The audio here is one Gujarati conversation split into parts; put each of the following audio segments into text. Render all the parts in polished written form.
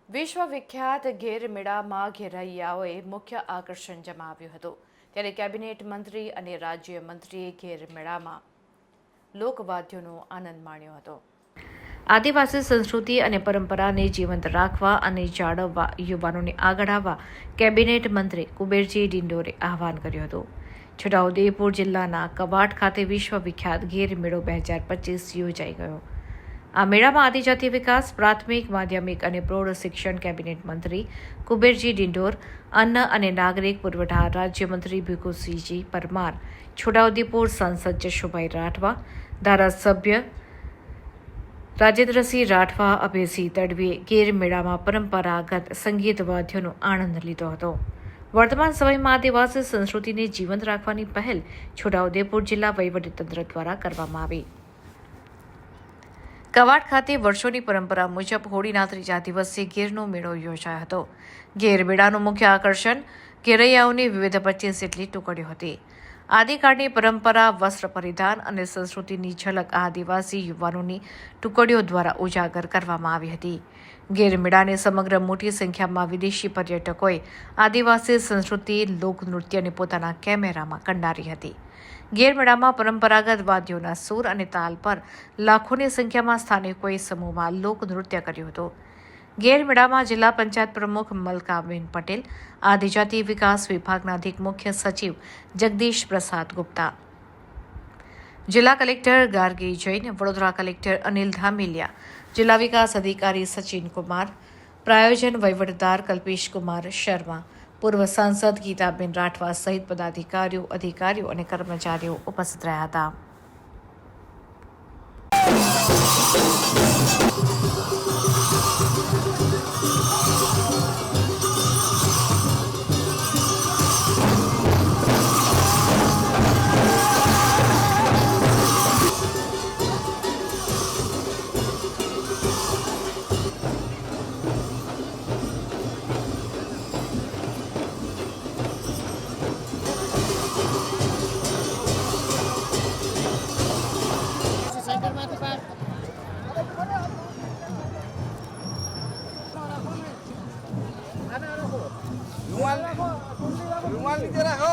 વિશ્વવિખ્યાત ગેર મેળામાં ઘેરૈયાઓએ મુખ્ય આકર્ષણ જમાવ્યું હતું ત્યારે કેબિનેટ મંત્રી અને રાજ્ય મંત્રીએ ગેર મેળામાં લોકવાદ્યોનો આનંદ માણ્યો હતો। આદિવાસી સંસ્કૃતિ અને પરંપરાને જીવંત રાખવા અને જાળવવા યુવાનોને આગળ આવવા કેબિનેટ મંત્રી કુબેરજી ડિંડોરે આહવાન કર્યું હતું। છોટાઉદેપુર જિલ્લાના કવાંટ ખાતે વિશ્વવિખ્યાત ગેર મેળો 2025 યોજાઈ ગયો। આ મેળામાં આદિજાતિ વિકાસ, પ્રાથમિક, માધ્યમિક અને પ્રૌઢ શિક્ષણ કેબિનેટ મંત્રી કુબેરજી ડિંડોર, અન્ન અને નાગરિક પુરવઠા રાજ્યમંત્રી ભીખુસિંહજી પરમાર, છોટાઉદેપુર સાંસદ જશુભાઈ રાઠવા, ધારાસભ્ય રાજેન્દ્રસિંહ રાઠવા, અભયસિંહ તડવીએ ગેર મેળામાં પરંપરાગત સંગીત વાદ્યોનો આનંદ લીધો હતો। વર્તમાન સમયમાં આદિવાસી સંસ્કૃતિને જીવંત રાખવાની પહેલ છોટાઉદેપુર જિલ્લા વહીવટીતંત્ર દ્વારા કરવામાં આવી। કવાંટ ખાતે વર્ષોની પરંપરા મુજબ હોળીના ત્રીજા દિવસે ગેરનો મેળો યોજાયો હતો। ગેર મેળાનું મુખ્ય આકર્ષણ ઘેરૈયાઓની વિવિધ 25 જેટલી ટુકડીઓ હતી। આદિકાળની પરંપરા, વસ્ત્ર પરિધાન અને સંસ્કૃતિની ઝલક આદિવાસી યુવાનોની ટુકડીઓ દ્વારા ઉજાગર કરવામાં આવી હતી। ગેર મેળાને સમગ્ર મોટી સંખ્યામાં વિદેશી પર્યટકોએ આદિવાસી સંસ્કૃતિ, લોકનૃત્યને પોતાના કેમેરામાં કંડારી હતી। ગેર મેળામાં પરંપરાગત વાદ્યોના સૂર અને તાલ પર લાખોની સંખ્યામાં સ્થાનિકોએ સમૂહમાં લોકનૃત્ય કર્યું હતું। ગેર મેળામાં જિલ્લા પંચાયત પ્રમુખ મલકાબેન પટેલ, આદિજાતિ વિકાસ વિભાગના અધિક મુખ્ય સચિવ જગદીશ પ્રસાદ ગુપ્તા, જિલ્લા કલેક્ટર ગાર્ગી જૈન, વડોદરા કલેક્ટર અનિલ ધામેલિયા, જિલ્લા વિકાસ અધિકારી સચિન કુમાર, પ્રાયોજન વહીવટદાર કલ્પેશ કુમાર શર્મા, પૂર્વ સાંસદ ગીતાબેન રાઠવા સહિત પદાધિકારીઓ, અધિકારીઓ અને કર્મચારીઓ ઉપસ્થિત રહ્યા હતા। रुमाल नीचे रखो।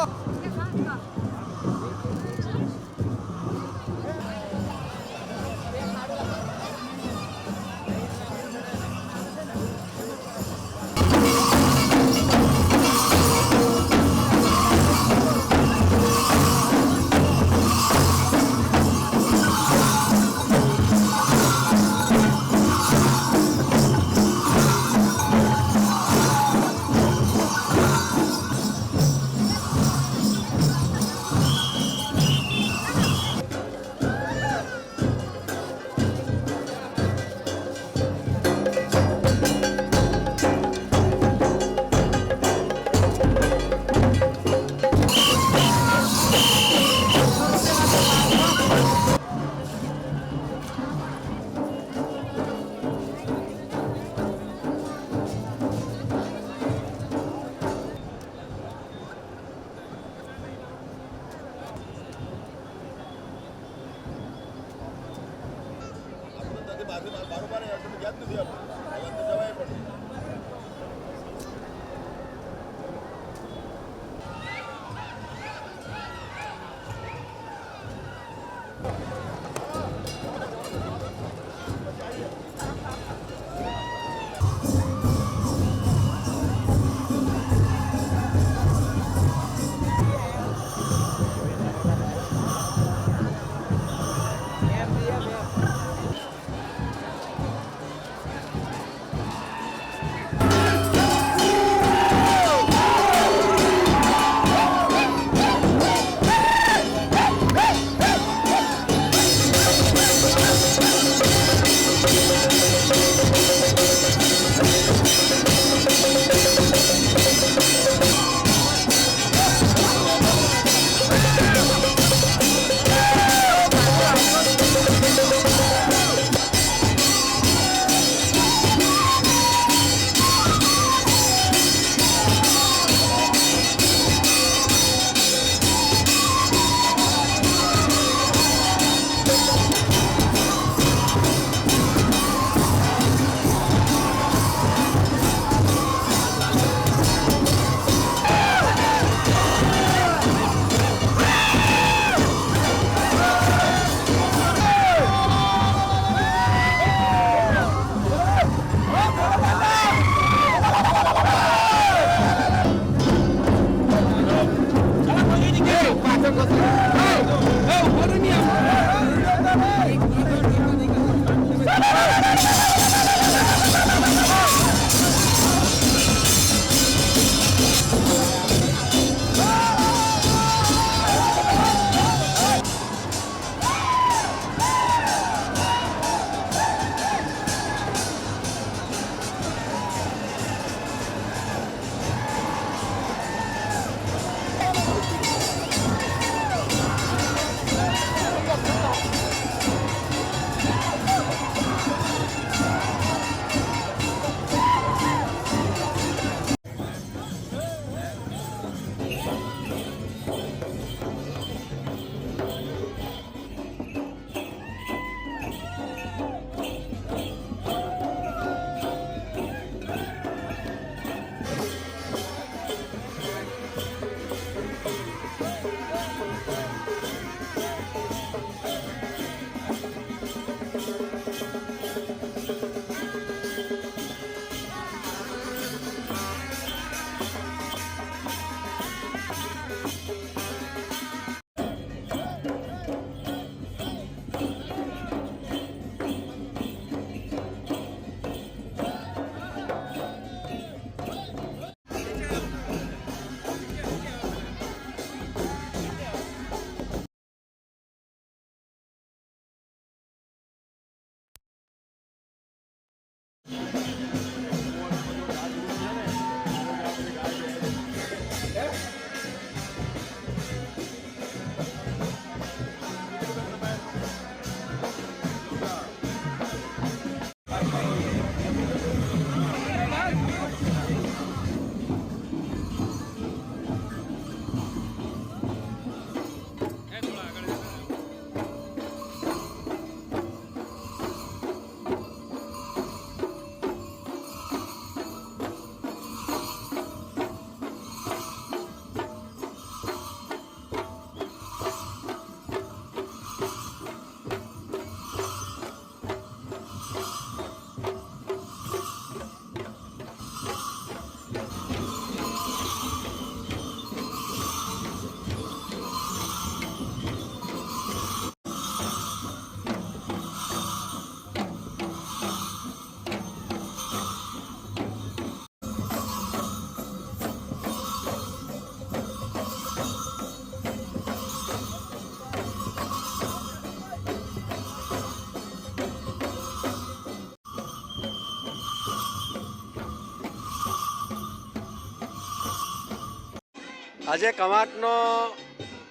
આજે કવાંટનો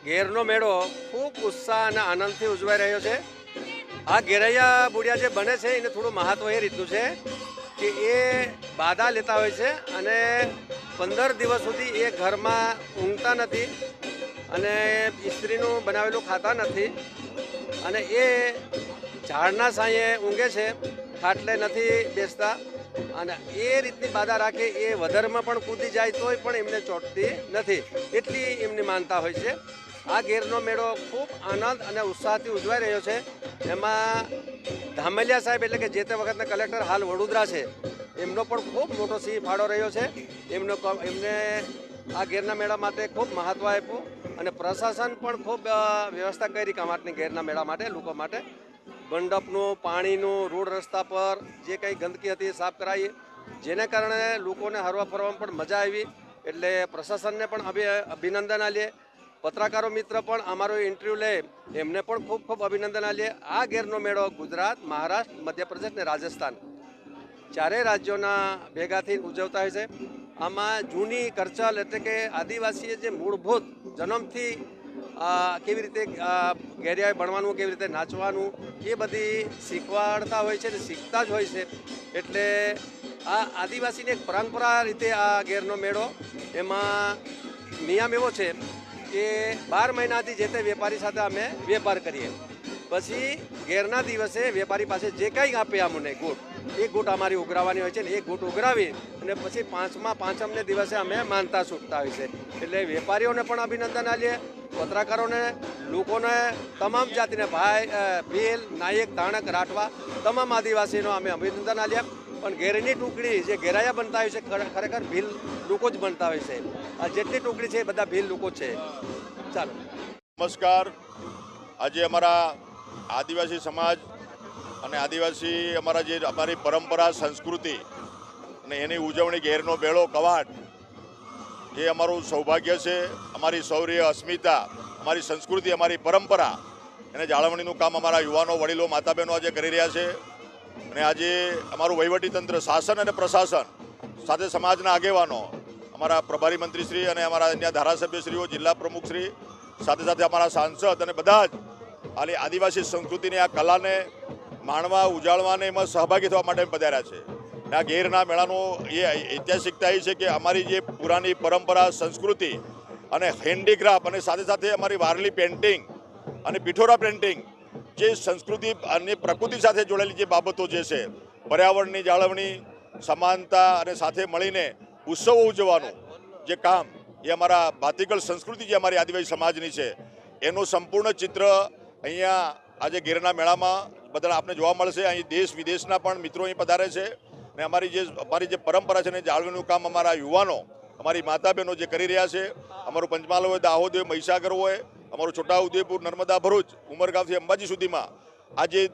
ઘેરનો મેળો ખૂબ ઉત્સાહ અને આનંદથી ઉજવાઈ રહ્યો છે. આ ઘેરૈયા બુડિયા જે બને છે એને થોડું મહત્વ એ રીતનું છે કે એ બાધા લેતા હોય છે અને 15 દિવસ સુધી એ ઘરમાં ઊંઘતા નથી અને સ્ત્રીનું બનાવેલું ખાતા નથી અને એ ઝાડના સાંયે ઊંઘે છે, ખાટલે નથી બેસતા અને એ રીતની બાધા રાખે. એ વધારમાં પણ કૂદી જાય તોય પણ એમને ચોંટતી નથી, એટલી એમની માનતા હોય છે. આ ઘેરનો મેળો ખૂબ આનંદ અને ઉત્સાહથી ઉજવાઈ રહ્યો છે. એમાં ધામલિયા સાહેબ એટલે કે જે તે વખતના કલેક્ટર હાલ વડોદરા છે એમનો પણ ખૂબ મોટો સિંહ ફાળો રહ્યો છે. એમને આ ઘેરના મેળા માટે ખૂબ મહત્ત્વ આપ્યું અને પ્રશાસન પણ ખૂબ વ્યવસ્થા કરી કવાંટની ઘેરના મેળા માટે લોકો માટે. મંડપનું, પાણીનું, રોડ રસ્તા પર જે કંઈ ગંદકી હતી એ સાફ કરાવી, જેને કારણે લોકોને હરવા ફરવામાં પણ મજા આવી. એટલે પ્રશાસનને પણ અભિનંદન આલીએ. પત્રકારો મિત્ર પણ અમારો ઇન્ટરવ્યૂ લે એમને પણ ખૂબ ખૂબ અભિનંદન આલીએ. આ ઘેરનો મેળો ગુજરાત, મહારાષ્ટ્ર, મધ્યપ્રદેશ ને રાજસ્થાન ચારેય રાજ્યોના ભેગાથી ઉજવતા હોય છે. આમાં જૂની કરચલ એટલે કે આદિવાસીએ જે મૂળભૂત જન્મથી કેવી રીતે ઘેરિયા ભણવાનું, કેવી રીતે નાચવાનું એ બધી શીખવાડતા હોય છે ને શીખતા જ હોય છે. એટલે આ આદિવાસીની એક પરંપરા રીતે આ ઘેરનો મેળો, એમાં નિયમ એવો છે કે 12 મહિનાથી જે તે વેપારી સાથે અમે વેપાર કરીએ. પછી ઘેરના દિવસે વેપારી પાસે જે કંઈ આપે અમને ગૂટ, એ ગૂટ અમારી ઉઘરાવવાની હોય છે ને એ ગૂટ ઉઘરાવી અને પછી પાંચમને દિવસે અમે માનતા છૂટતા હોય છે. એટલે વેપારીઓને પણ અભિનંદન આલીએ, પત્રકારોને, લોકોને, તમામ જાતિને ભાઈ, ભીલ, નાયક, તાણક, રાઠવા તમામ આદિવાસીનો અમે અભિનંદન આલ્યા. પણ ઘેરની ટુકડી જે ઘેરાયા બનતા હોય છે ખરેખર ભીલ લોકો જ બનતા હોય છે. આ જેટલી ટુકડી છે એ બધા ભીલ લોકો છે. ચાલો, નમસ્કાર. આજે અમારા આદિવાસી સમાજ અને આદિવાસી અમારી પરંપરા, સંસ્કૃતિ અને એની ઉજવણી ઘેરનો મેળો કવાંટ એ અમારું સૌભાગ્ય છે. અમારી શૌર્ય, અસ્મિતા, અમારી સંસ્કૃતિ, અમારી પરંપરા એને જાળવણીનું કામ અમારા યુવાનો, વડીલો, માતા બહેનો આજે કરી રહ્યા છે. અને આજે અમારું વહીવટીતંત્ર, શાસન અને પ્રશાસન સાથે સમાજના આગેવાનો, અમારા પ્રભારી મંત્રીશ્રી અને અમારા અન્ય ધારાસભ્યશ્રીઓ, જિલ્લા પ્રમુખશ્રી, સાથે સાથે અમારા સાંસદ અને બધા જ આદિવાસી સંસ્કૃતિની આ કલાને માણવા, ઉજાળવાને એમાં સહભાગી થવા માટે પધાર્યા છે. આ ઘેરના મેળાનો એ ઐતિહાસિકતા એ છે કે અમારી જે પુરાની પરંપરા, સંસ્કૃતિ અને હેન્ડીક્રાફ્ટ અને સાથે સાથે અમારી વારલી પેઇન્ટિંગ અને પિઠોરા પેઇન્ટિંગ, જે સંસ્કૃતિ અને પ્રકૃતિ સાથે જોડાયેલી જે બાબતો જે છે, પર્યાવરણની જાળવણી, સમાનતા અને સાથે મળીને ઉત્સવો ઉજવવાનું જે કામ, એ અમારા ભાતીગળ સંસ્કૃતિ જે અમારી આદિવાસી સમાજની છે એનું સંપૂર્ણ ચિત્ર અહીંયા આજે ઘેરના મેળામાં બધા આપને જોવા મળશે. અહીં દેશ વિદેશના પણ મિત્રો અહીં પધારે છે અને અમારી જે પરંપરા છે એને જાળવણીનું કામ અમારા યુવાનો, અમારી માતા બહેનો જે કરી રહ્યા છે. અમારું પંચમહાલ હોય, દાહોદ હોય, મહીસાગર હોય, અમારું છોટાઉદેપુર, નર્મદા, ભરૂચ, ઉમરગામથી અંબાજી સુધીમાં આજે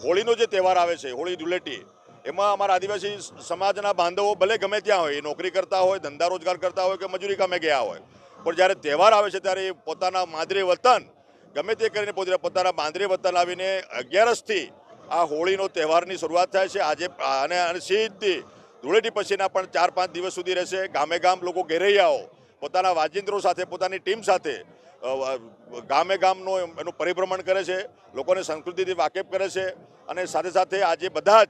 હોળીનો જે તહેવાર આવે છે, હોળી ધૂળેટી, એમાં અમારા આદિવાસી સમાજના બાંધવો ભલે ગમે ત્યાં હોય, એ નોકરી કરતા હોય, ધંધા રોજગાર કરતા હોય કે મજૂરી કામે ગયા હોય, પણ જ્યારે તહેવાર આવે છે ત્યારે એ પોતાના માદરે વતન ગમે તે કરીને પોતાના બાંદરે વતન આવીને 11થી આ હોળીનો તહેવારની શરૂઆત થાય છે. આજે અને સીધી ધૂળેટી પછીના પણ 4-5 દિવસ સુધી રહેશે. ગામે ગામ લોકો ઘેરૈયાઓ પોતાના વાજિંત્રો સાથે, પોતાની ટીમ સાથે ગામે ગામનો એનું પરિભ્રમણ કરે છે, લોકોને સંસ્કૃતિથી વાકેફ કરે છે. અને સાથે સાથે આજે બધા જ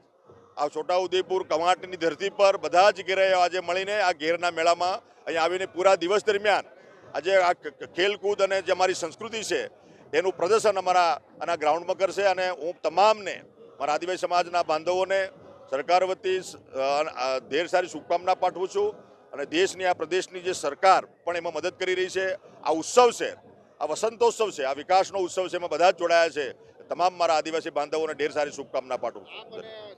આ છોટાઉદેપુર, કવાંટની ધરતી પર બધા જ ઘેરૈયાઓ આજે મળીને આ ઘેરના મેળામાં અહીં આવીને પૂરા દિવસ દરમિયાન આજે આ ખેલકૂદ અને જે અમારી સંસ્કૃતિ છે એનું પ્રદર્શન આના ગ્રાઉન્ડમાં કરશે. અને હું તમામને, મારા આદિવાસી સમાજના બાંધવોને સરકાર વતી ઢેર સારી શુભકામના પાઠવું છું. અને દેશની, આ પ્રદેશની જે સરકાર પણ એમાં મદદ કરી રહી છે. આ ઉત્સવ છે, આ વસંતોત્સવ છે, આ વિકાસનો ઉત્સવ છે, એમાં બધા જ જોડાયા છે. તમામ મારા આદિવાસી બાંધવોને ઢેર સારી શુભકામના પાઠવું છું.